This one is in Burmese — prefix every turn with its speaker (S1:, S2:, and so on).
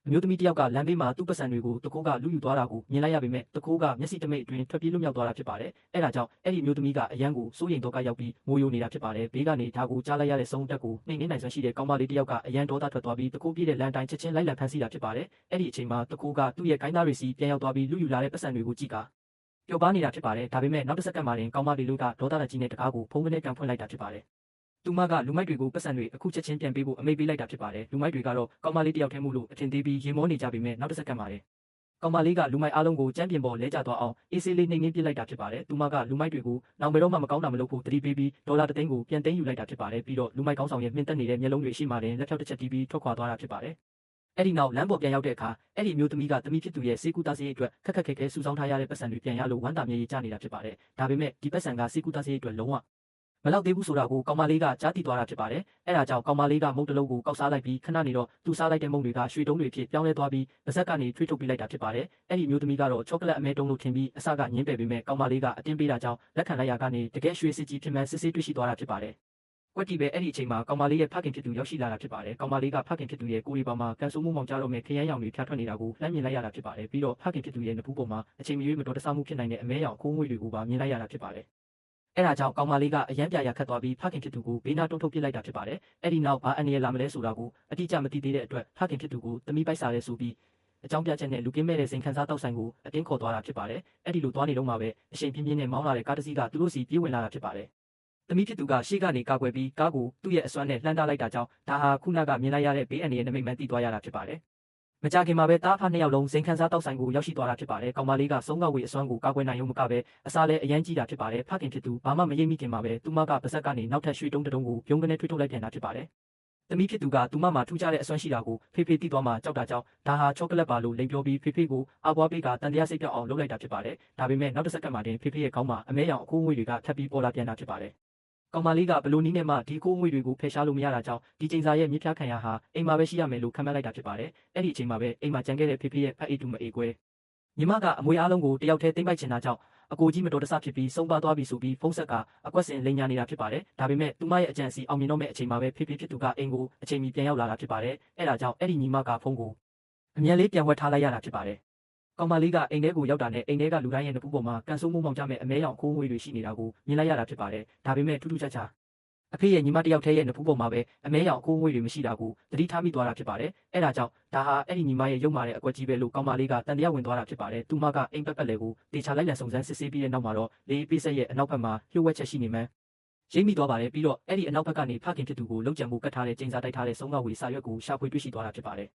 S1: မျိုးသမီးတယောက်ကလမ်းဘေးမှာသူ့ပတ်စံတွေကိုတကိုးကလူယူသွားတာကိုမြင်လိုက်ရပေမဲ့တကိုးကမျက်စိတမိတ်အတွင်းထွက်ပြေးလွတ်မြောက်သွားတာဖြစ်ပါတယ်။အဲဒါကြောင့်အဲ့ဒီမျိုးသမီးကအရန်ကိုစိုးရိမ်တော့ကရောက်ပြီးမိုးယိုနေတာဖြစ်ပါတယ်။ဘေးကနေဒါကိုကြားလိုက်ရတဲ့ဆုံးတက်ကိုနှိမ်နှင်းနိုင်စွမ်းရှိတဲ့ကောင်မလေးတယောက်ကအရန်ဒေါသထွက်သွားပြီးတကိုးပြေးတဲ့လမ်းတိုင်းချက်ချင်းလိုက်လံဖမ်းဆီးတာဖြစ်ပါတယ်။အဲ့ဒီအချိန်မှာတကိုးကသူ့ရဲ့ကိုင်းသားတွေစီပြန်ရောက်သွားပြီးလူယူလာတဲ့ပတ်စံတွေကိုကြည့်ကာပျော်ပါနေတာဖြစ်ပါတယ်။ဒါပေမဲ့နောက်တစ်စက္ကန့်မှတင်ကောင်မလေးတို့ကဒေါသတကြီးနဲ့တကားကိုဖုံးကနေကန်ဖွင့်လိုက်တာဖြစ်ပါတယ်။သူမကလူမိုက်တွေကိုပတ်စံတွေအခုချက်ချင်းပြန်ပေးဖို့အမိန့်ပေးလိုက်တာဖြစ်ပါတယ်။လူမိုက်တွေကတော့ကောင်မလေးတယောက်တည်းမို့လို့အထင်သေးပြီးရင်မောနေကြပေမဲ့နောက်တစ်စက္ကန့်မှတင်ကောင်မလေးကလူမိုက်အားလုံးကိုကြမ်းပြင်ပေါ်လဲကျသွားအောင်အေးဆေးလေးနှိမ်နှင်းပစ်လိုက်တာဖြစ်ပါတယ်။သူမကလူမိုက်တွေကိုနောက်ဘယ်တော့မှမကောင်းတာမလုပ်ဖို့တတိပေးပြီးဒေါ်လာ3သိန်းကိုပြန်သိမ်းယူလိုက်တာဖြစ်ပါတယ်။ပြီးတော့လူမိုက်ကောင်းဆောင်ရဲ့မြင့်တက်နေတဲ့မျက်လုံးတွေအရှိမှတင်လက်ဖြောက်တစ်ချက်တီးပြီးထွက်ခွာသွားတာဖြစ်ပါတယ်။အဲ့ဒီနောက်လမ်းပေါ်ပြန်ရောက်တဲ့အခါအဲ့ဒီမျိုးသမီးကသမီးဖြစ်သူရဲ့စေကူတာစေးအတွက်ခက်ခက်ခဲခဲစူဆောင်းထားရတဲ့ပတ်စံတွေပြန်ရလို့ဝမ်းသာမြေကြီးကျနေတာဖြစ်ပါတယ်။ဒါပေမဲ့ဒီပတ်စံကစေကူတာစေးအတွက်လုံးဝမလောက်သေးဘူးဆိုတာကိုကောင်မလေးကကြားသိသွားတာဖြစ်ပါတယ်။အဲဒါကြောင့်ကောင်မလေးကမုတ်တလုံးကိုကောက်စားလိုက်ပြီးခဏနေတော့သူစားလိုက်တဲ့မုတ်တွေကရွှေတုံးတွေဖြစ်ပြောင်းလဲသွားပြီးပါဇက်ကနေထွေးထုတ်ပြလိုက်တာဖြစ်ပါတယ်။အဲ့ဒီမျိုးသမီးကတော့ချောကလက်အမဲတုံးလို့ထင်ပြီးအစကညင်းပယ်ပေမဲ့ကောင်မလေးကအတင်းပေးတာကြောင့်လက်ခံလိုက်ရကနေတကယ်ရွှေစစ်ကြီးဖြစ်မှန်းစစ်ဆေးတွေ့ရှိသွားတာဖြစ်ပါတယ်။ကွက်တီပဲအဲ့ဒီအချိန်မှာကောင်မလေးရဲ့ဖခင်ဖြစ်သူရောက်ရှိလာတာဖြစ်ပါတယ်။ကောင်မလေးကဖခင်ဖြစ်သူရဲ့ကိုယ်ရီပေါ်မှာကန်ဆိုးမှုမောင်ကြတော့မဲ့ခရမ်းရောင်တွေဖြာထွက်နေတာကိုလှမ်းမြင်လိုက်ရတာဖြစ်ပါတယ်။ပြီးတော့ဖခင်ဖြစ်သူရဲ့နဖူးပေါ်မှာအချိန်မရွေးမတော်တဆမှုဖြစ်နိုင်တဲ့အမဲရောင်ခိုးငွေတွေကိုပါမြင်လိုက်ရတာဖြစ်ပါတယ်။အဲဒါကြောင့်ကောင်မလေးကအရန်ပြရာခတ်သွားပြီးဖခင်ဖြစ်သူကိုဘေးနားတွန်းထုတ်ပစ်လိုက်တာဖြစ်ပါတယ်။အဲ့ဒီနောက်ဘာအန်ရလာမလဲဆိုတာကိုအတိအကျမသိသေးတဲ့အတွက်ဖခင်ဖြစ်သူကိုသမီးပိုက်စားရဲဆိုပြီးအကြောင်းပြချက်နဲ့လူကင်းမဲ့တဲ့စိန်ခံစားတောက်ဆိုင်ကိုအတင်းခေါ်သွားတာဖြစ်ပါတယ်။အဲ့ဒီလိုသွားနေတော့မှပဲအချိန်ပြင်းပြင်းနဲ့မောင်းလာတဲ့ကားတစ်စီးကသူတို့စီပြေးဝင်လာတာဖြစ်ပါတယ်။သမီးဖြစ်သူကရှေ့ကနေကာကွယ်ပြီးကားကိုသူ့ရဲ့အစွမ်းနဲ့လှမ်းထားလိုက်တာကြောင့်ဒါဟာခုနကမြင်လိုက်ရတဲ့ဘေးအန်ရဲ့နမိတ်မှန်သိသွားရတာဖြစ်ပါတယ်။မကြခင်မှာပဲတားဖာ2ယောက်လုံးစိန်ခံစားတောက်ဆိုင်ကိုရောက်ရှိသွားတာဖြစ်ပါတယ်။ကောင်မလေးကဆုံးကဝေအစွမ်းကိုကာကွယ်နိုင်ရုံမကပဲအစားလဲအရန်ကြီးတာဖြစ်ပါတယ်။ဖခင်ဖြစ်သူဘာမှမရိပ်မိခင်မှာပဲသူမကပါဇက်ကနေနောက်ထပ်ရွှေတုံးတုံးကိုပြုံးကနေထွေးထုတ်လိုက်ပြန်တာဖြစ်ပါတယ်။သမီးဖြစ်သူကသူမမှာထူးခြားတဲ့အစွမ်းရှိတာကိုဖေဖေသိသွားမှကြောက်တာကြောင့်ဒါဟာချောကလက်ပါလို့လိမ်ပြောပြီးဖေဖေကိုအပွားပေးကတန်တရားစိတ်ပြောက်အောင်လုပ်လိုက်တာဖြစ်ပါတယ်။ဒါပေမဲ့နောက်တစ်စက္ကန့်မှတင်ဖေဖေရဲ့ခေါင်းမှာအမဲရောင်အခိုးငွေတွေကထပ်ပြီးပေါ်လာပြန်တာဖြစ်ပါတယ်။ကောင်မလေးကဘလို့နီးနဲ့မှဒီခိုးငွေတွေကိုဖယ်ရှားလို့မရတာကြောင့်ဒီချိန်စာရဲ့မြစ်ဖြားခံရဟာအိမ်မှာပဲရှိရမယ်လို့ခံမှတ်လိုက်တာဖြစ်ပါတယ်။အဲ့ဒီအချိန်မှာပဲအိမ်မှာကြံခဲ့တဲ့ဖေဖေရဲ့ဖက်အိတ်တူမအေးကွဲညီမကအမွေအားလုံးကိုတယောက်တည်းသိမ့်ပိုက်ချင်တာကြောင့်အကိုကြီးမတော်တဆဖြစ်ပြီးဆုံးပါသွားပြီဆိုပြီးဖုန်းဆက်ကအကွက်စင်လိန်ညာနေတာဖြစ်ပါတယ်။ဒါပေမဲ့သူမရဲ့အကြံစီအောင်မြင်တော့မဲ့အချိန်မှာပဲဖေဖေဖြစ်သူကအိမ်ကိုအချိန်မီပြန်ရောက်လာတာဖြစ်ပါတယ်။အဲ့ဒါကြောင့်အဲ့ဒီညီမကဖုန်းကိုအမြန်လေးပြန်ဝှက်ထားလိုက်ရတာဖြစ်ပါတယ်။ကောင်မလေးကအိမ်ထဲကိုရောက်တာနဲ့အိမ်ထဲကလူတိုင်းရဲ့နဖူးပေါ်မှာကန်ဆိုးမှုမောင်ကြမဲ့အမဲရောင်ခိုးငွေတွေရှိနေတာကိုမြင်လိုက်ရတာဖြစ်ပါတယ်။ဒါပေမဲ့ထူးထူးခြားခြားအဖေရဲ့ညီမတယောက်တည်းရဲ့နဖူးပေါ်မှာပဲအမဲရောင်အခိုးငွေတွေမရှိတာကိုသတိထားမိသွားတာဖြစ်ပါတယ်။အဲဒါကြောင့်ဒါဟာအဲ့ဒီညီမရဲ့ရုပ်မာတဲ့အကွက်ကြီးပဲလို့ကောင်မလေးကတန်တရားဝင်သွားတာဖြစ်ပါတယ်။သူမကအိမ်ပတ်လေကိုတေချာလိုက်လံစုံစမ်းစစ်ဆေးပြီးတဲ့နောက်မှာတော့လေးပေးဆက်ရဲ့အနောက်ဘက်မှာလျှို့ဝှက်ချက်ရှိနေမှန်းရိပ်မိသွားပါတယ်။ပြီးတော့အဲ့ဒီအနောက်ဘက်ကနေဖခင်ဖြစ်သူကိုလုံခြံမှုကတ်ထားတဲ့ကျင်းစာတိုက်ထားတဲ့ဆုံးကဝေစာရွက်ကိုရှာဖွေတွေ့ရှိသွားတာဖြစ်ပါတယ်